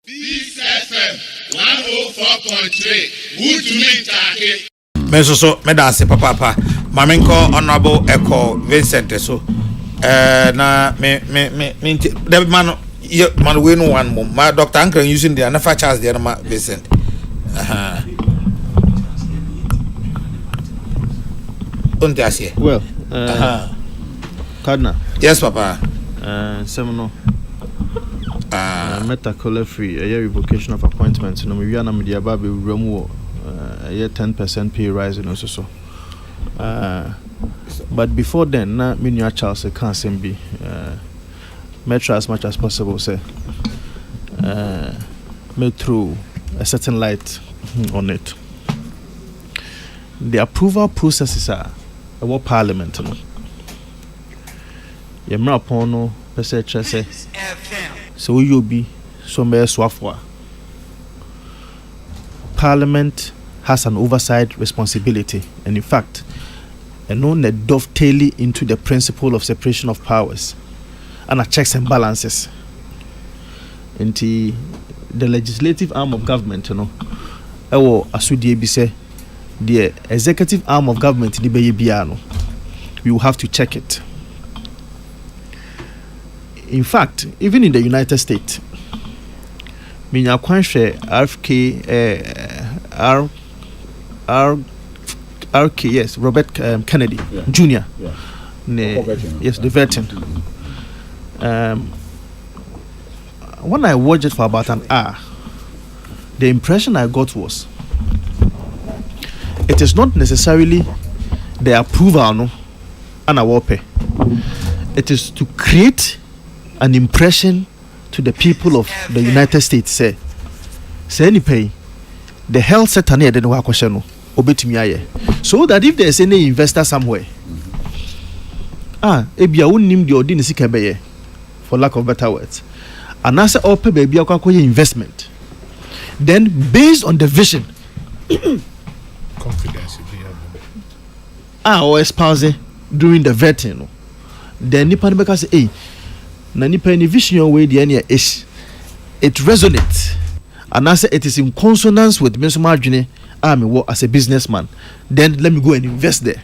Peace FM 104.3. Good to meet you. Mesoso medase papa mamenko honorable Ekow Vincent so na me the man we no one mom my doctor uncle using the na Charles the na Vincent well Cardinal. Yes papa Seminole meta free a revocation of appointments no we are na media ba be wuramu a 10% pay rise and also so. But before then, na me Charles can't be metro as much as possible. Say, me throw a certain light on it. The approval processes are what Parliament. No, you may upon no say so you be somewhere Assafuah. Parliament has an oversight responsibility, and in fact, and known that dovetailing into the principle of separation of powers and a checks and balances. Into the legislative arm of government, the executive arm of government, we will have to check it. In fact, even in the United States, yes, Robert Kennedy Jr. Yes, the veteran. When I watched it for about an hour, the impression I got was it is not necessarily the approval no and a pay. It is to create an impression to the people of the United States. Say any pay the health sector near the no. So that if there is any investor somewhere, ebia unnim the ordinary sikabeye, for lack of better words, and as a open baby investment, then based on the vision, Confidence or espousing during the vetting, then nipa nibeka say, hey, na nipa any vision your way the area is, it resonates, and as it is in consonance with Mr. Margine. As a businessman, then let me go and invest there.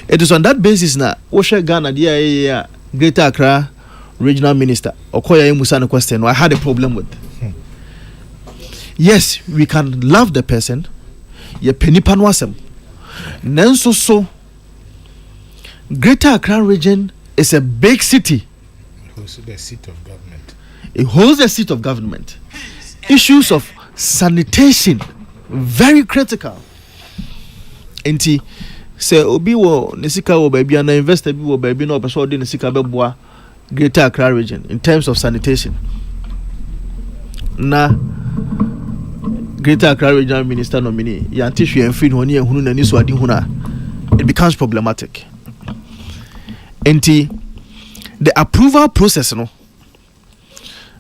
It is on that basis now. Osha Ghana, the Greater Accra Regional Minister, Okoya Musana question. I had a problem with. Yes, we can love the person. Ye penny panwasem. Nanso so. Greater Accra region is a big city. It holds the seat of government. It holds the seat of government. Issues of sanitation. Very critical. Enti say obi wo nesika wo baby and investor bi wo baby no person dey nesika beboa Greater Accra region in terms of sanitation. Na Greater Accra regional minister nominee yantishu enfin honi ehunu nani so adi huna, it becomes problematic. Enti the approval process no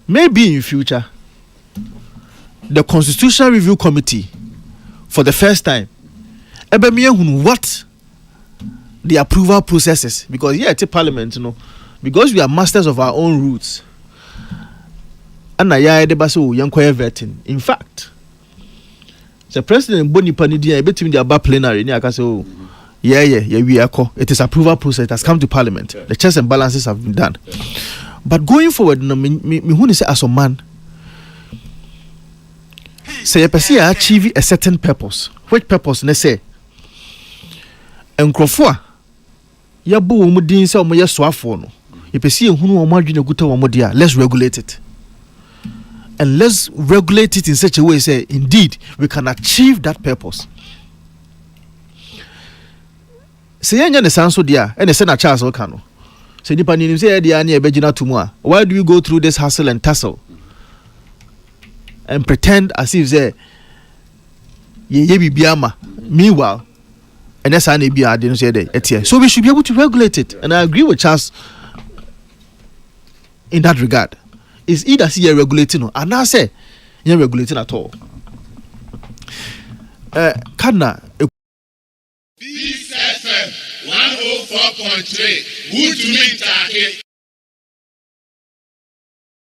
maybe in future the Constitutional Review Committee, for the first time, what the approval process is. Because it's a parliament, because we are masters of our own roots. And vetting. In fact, the president Boni Panidia between the above plenary, we are. It is approval process. It has come to parliament. The checks and balances have been done. But going forward, me say as a man. Say you perceive achieve a certain purpose. Which purpose? Ne say enkrofo ya bo wo mudin say omo yesoafo no. You perceive hunu omo adwene guta wo dia. Let's regulate it. And let's regulate it in such a way say indeed we can achieve that purpose. Say anya ne sanso dia, e ne say na Charles Okano. Say nipa ni say dia na e begina tumu a. Why do we go through this hassle and tussle? And pretend as if they meanwhile, and that's an ABR didn't say that. So we should be able to regulate it. And I agree with Charles in that regard. It's either see you're regulating or and I say you're regulating at all. Cardinal. Peace FM 104.3. Good to meet you.